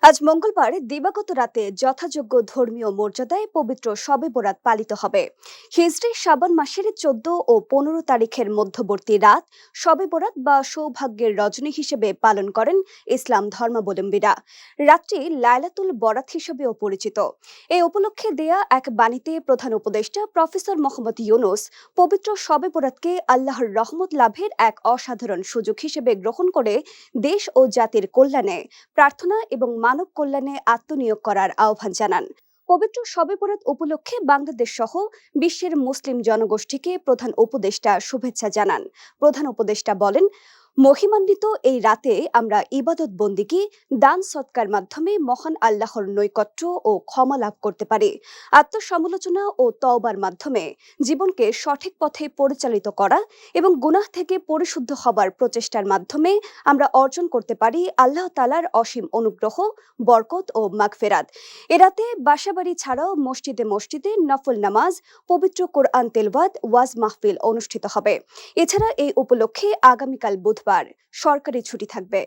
আজ মঙ্গলবার দিবাগত রাতে যথাযোগ্য ধর্মীয় মর্যাদায় পবিত্র শবে বরাত পালিত হবে। হিজরি শাবান মাসের 14 ও 15 তারিখের মধ্যবর্তী রাত শবে বরাত বা সৌভাগ্যের রজনী হিসেবে পালন করেন ইসলাম ধর্মাবলম্বীরা। রাতটি লায়লাতুল বরাত হিসেবেও পরিচিত। এই উপলক্ষে দেয়া এক বাণীতে প্রধান উপদেষ্টা প্রফেসর মোহাম্মদ ইউনূস পবিত্র শবে বরাতকে আল্লাহর রহমত লাভের এক অসাধারণ সুযোগ হিসেবে গ্রহণ করে দেশ ও জাতির কল্যাণে প্রার্থনা এবং মানব কল্যাণে আত্মনিয়োগ করার আহ্বান জানান। পবিত্র শবে বরাত উপলক্ষে বাংলাদেশ সহ বিশ্বের মুসলিম জনগোষ্ঠীকে প্রধান উপদেষ্টা শুভেচ্ছা জানান। প্রধান উপদেষ্টা বলেন, মহিমান্বিত এই রাতে আমরা ইবাদত বন্দিগি, দান সৎকার মাধ্যমে মহান আল্লাহর নৈকট্য ও ক্ষমা লাভ করতে পারি। আত্মসমালোচনা ও তওবার মাধ্যমে জীবনকে সঠিক পথে পরিচালিত করা এবং গুনাহ থেকে পরিশুদ্ধ হবার প্রচেষ্টার মাধ্যমে আমরা অর্জন করতে পারি আল্লাহ তাআলার অসীম অনুগ্রহ, বরকত ও মাগফিরাত। এ রাতে বাসাবাড়ি ছাড়াও মসজিদে মসজিদে নফল নামাজ, পবিত্র কোরআন তেলাওয়াত, ওয়াজ মাহফিল অনুষ্ঠিত হবে। এছাড়া এই উপলক্ষে আগামীকাল বুধবার সরকারি ছুটি থাকবে।